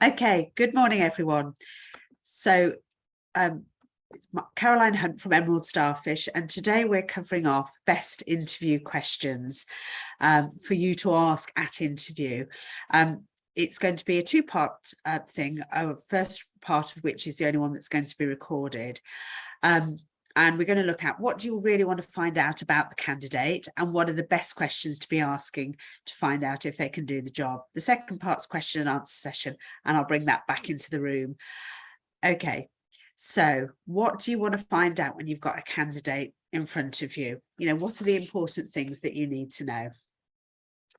Okay, good morning, everyone. So, it's Caroline Hunt from Emerald Starfish, and today we're covering off best interview questions for you to ask at interview. It's going to be a two-part thing, first part of which is the only one that's going to be recorded. And we're going to look at what do you really want to find out about the candidate and what are the best questions to be asking to find out if they can do the job. The second part's question and answer session, and I'll bring that back into the room. Okay, so what do you want to find out when you've got a candidate in front of you? You know, what are the important things that you need to know?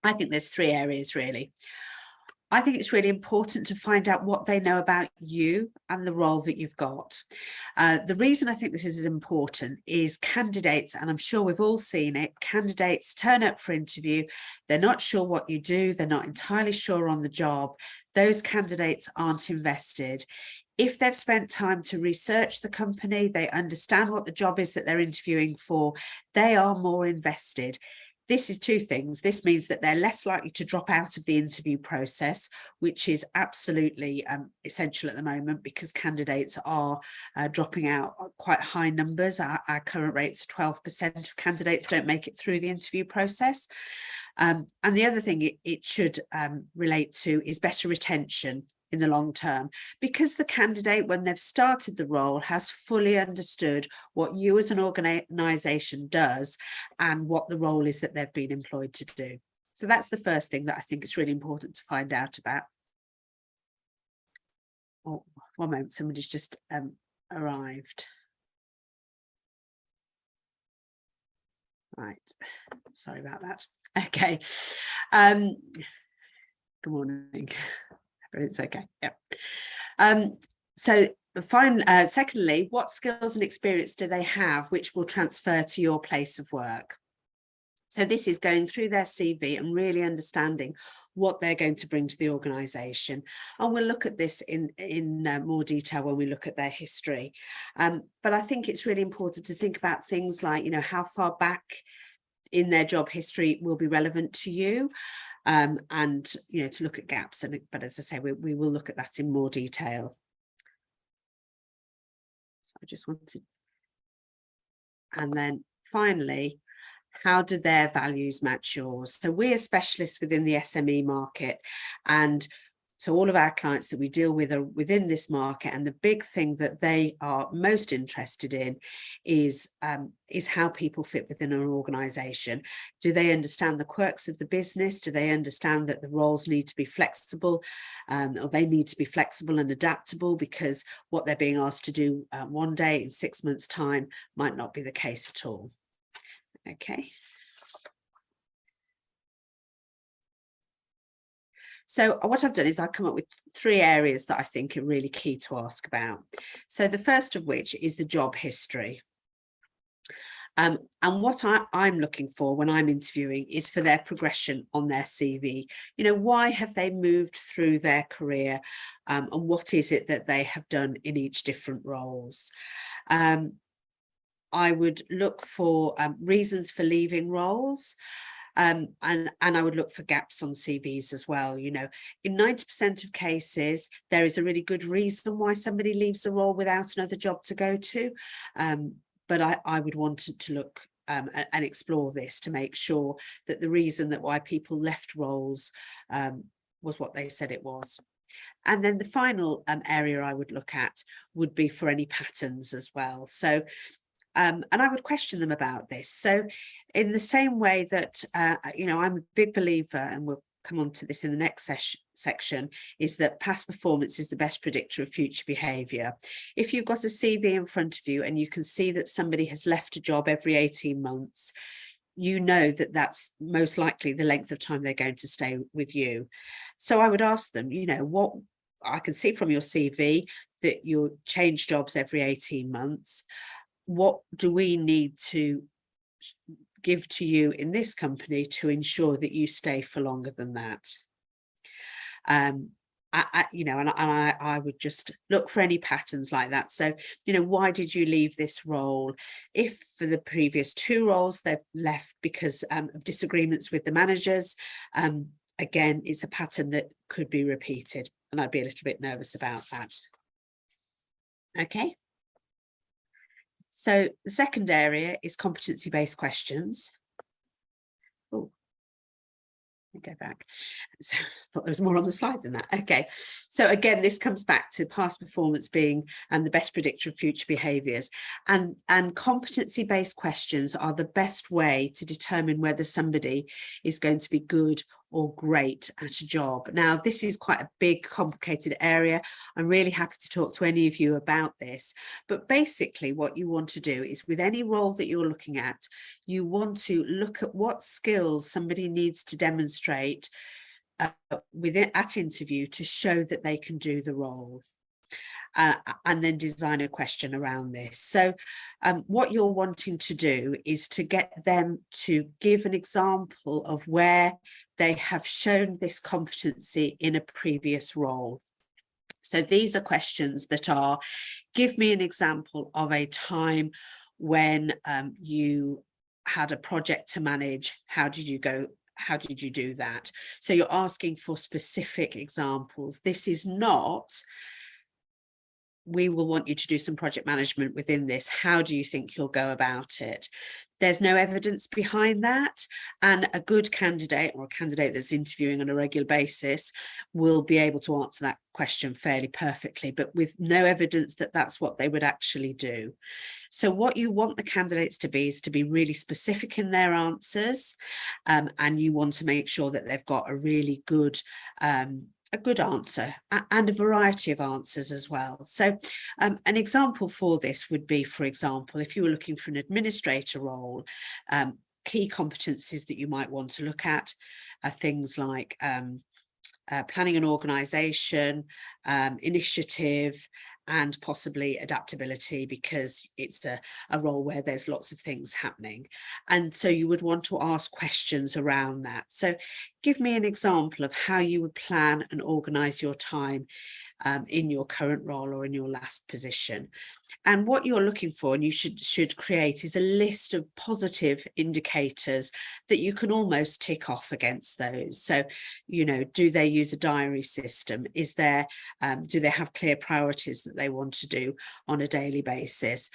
I think there's three areas really. I think it's really important to find out what they know about you and the role that you've got. The reason I think this is important is candidates, and I'm sure we've all seen it, candidates turn up for interview, they're not sure what you do, they're not entirely sure on the job. Those candidates aren't invested. If they've spent time to research the company, they understand what the job is that they're interviewing for, they are more invested. This is two things. This means that they're less likely to drop out of the interview process, which is absolutely essential at the moment because candidates are dropping out quite high numbers. Our current rate's 12% of candidates don't make it through the interview process. And the other thing it should relate to is better retention in the long term, because the candidate, when they've started the role, has fully understood what you as an organisation does and what the role is that they've been employed to do. So that's the first thing that I think is really important to find out about. Oh, one moment, somebody's just arrived. Right, sorry about that. Okay. Good morning. But it's okay. Yeah. So secondly, what skills and experience do they have which will transfer to your place of work? So this is going through their CV and really understanding what they're going to bring to the organisation. And we'll look at this in more detail when we look at their history. But I think it's really important to think about things like, you know, how far back in their job history will be relevant to you. And, you know, to look at gaps. But as I say, we will look at that in more detail. So I just wanted, and then finally, how do their values match yours? So we're specialists within the SME market, and so all of our clients that we deal with are within this market, and the big thing that they are most interested in is how people fit within an organisation. Do they understand the quirks of the business? Do they understand that the roles need to be flexible, or they need to be flexible and adaptable, because what they're being asked to do one day in 6 months' time might not be the case at all. Okay. So what I've done is I've come up with three areas that I think are really key to ask about. So the first of which is the job history. And what I'm looking for when I'm interviewing is for their progression on their CV. You know, why have they moved through their career, and what is it that they have done in each different roles? I would look for reasons for leaving roles. And I would look for gaps on CVs as well. You know, in 90% of cases, there is a really good reason why somebody leaves a role without another job to go to. But I would want to look and explore this to make sure that the reason that why people left roles was what they said it was. And then the final area I would look at would be for any patterns as well. So and I would question them about this. So in the same way that, you know, I'm a big believer, and we'll come on to this in the next section, is that past performance is the best predictor of future behaviour. If you've got a CV in front of you and you can see that somebody has left a job every 18 months, you know that that's most likely the length of time they're going to stay with you. So I would ask them, you know, what I can see from your CV that you change jobs every 18 months. What do we need to give to you in this company to ensure that you stay for longer than that? You know, and I would just look for any patterns like that. So, you know, why did you leave this role? If for the previous two roles they've left because of disagreements with the managers, again, it's a pattern that could be repeated, and I'd be a little bit nervous about that. Okay. So the second area is competency-based questions. Oh, go back. So I thought there was more on the slide than that. Okay, so again, this comes back to past performance being the best predictor of future behaviours, and competency-based questions are the best way to determine whether somebody is going to be good or great at a job. Now, this is quite a big, complicated area. I'm really happy to talk to any of you about this, but basically what you want to do is, with any role that you're looking at, you want to look at what skills somebody needs to demonstrate at interview to show that they can do the role. And then design a question around this. So what you're wanting to do is to get them to give an example of where they have shown this competency in a previous role. So these are questions that are, give me an example of a time when you had a project to manage. How did you go? How did you do that? So you're asking for specific examples. This is not, we will want you to do some project management within this. How do you think you'll go about it? There's no evidence behind that. And a good candidate, or a candidate that's interviewing on a regular basis, will be able to answer that question fairly perfectly, but with no evidence that that's what they would actually do. So what you want the candidates to be is to be really specific in their answers, and you want to make sure that they've got a really good answer, and a variety of answers as well. So an example for this would be, for example, if you were looking for an administrator role, key competencies that you might want to look at are things like planning and organisation, initiative, and possibly adaptability, because it's a role where there's lots of things happening. And so you would want to ask questions around that. So give me an example of how you would plan and organise your time in your current role or in your last position. And what you're looking for, and you should create, is a list of positive indicators that you can almost tick off against those. So, you know, do they use a diary system? Is there, do they have clear priorities that they want to do on a daily basis?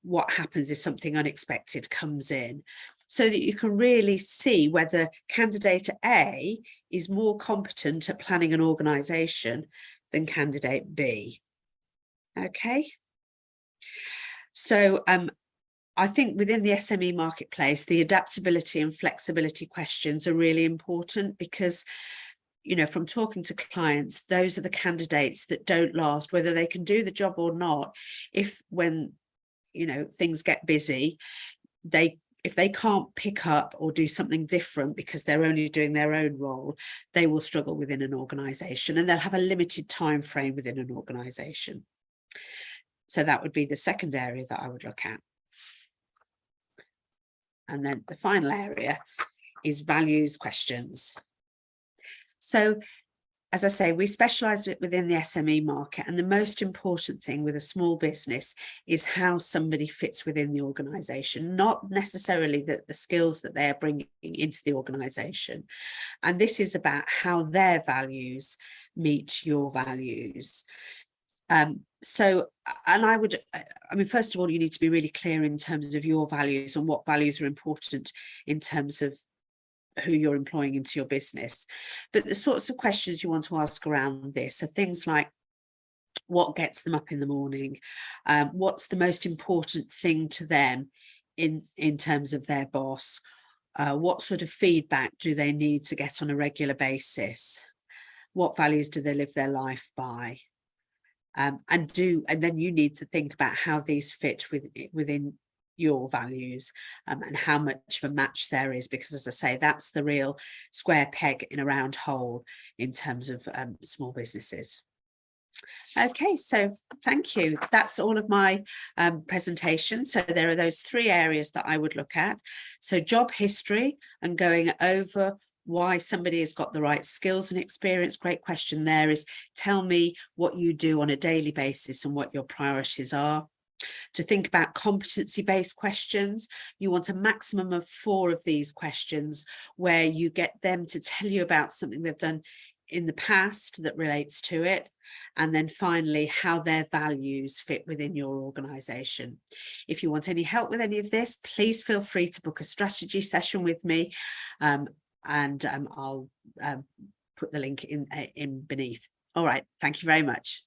What happens if something unexpected comes in? So that you can really see whether candidate A is more competent at planning an organisation than candidate B. Okay. So I think within the SME marketplace, the adaptability and flexibility questions are really important, because, you know, from talking to clients, those are the candidates that don't last, whether they can do the job or not. If when, you know, things get busy, if they can't pick up or do something different because they're only doing their own role, they will struggle within an organisation, and they'll have a limited time frame within an organisation. So that would be the second area that I would look at. And then the final area is values questions. So, as I say, we specialise within the SME market, and the most important thing with a small business is how somebody fits within the organisation, not necessarily the skills that they're bringing into the organisation. And this is about how their values meet your values. So, and I mean, first of all, you need to be really clear in terms of your values and what values are important in terms of who you're employing into your business. But the sorts of questions you want to ask around this are things like, what gets them up in the morning? What's the most important thing to them in terms of their boss? What sort of feedback do they need to get on a regular basis? What values do they live their life by? And then you need to think about how these fit within your values, and how much of a match there is, because, as I say, that's the real square peg in a round hole in terms of small businesses. Okay, so thank you. That's all of my presentation. So there are those three areas that I would look at. So job history and going over why somebody has got the right skills and experience. Great question there is, tell me what you do on a daily basis and what your priorities are. To think about competency-based questions, you want a maximum of 4 of these questions where you get them to tell you about something they've done in the past that relates to it, and then finally how their values fit within your organisation. If you want any help with any of this, please feel free to book a strategy session with me, and I'll put the link in beneath. All right, thank you very much.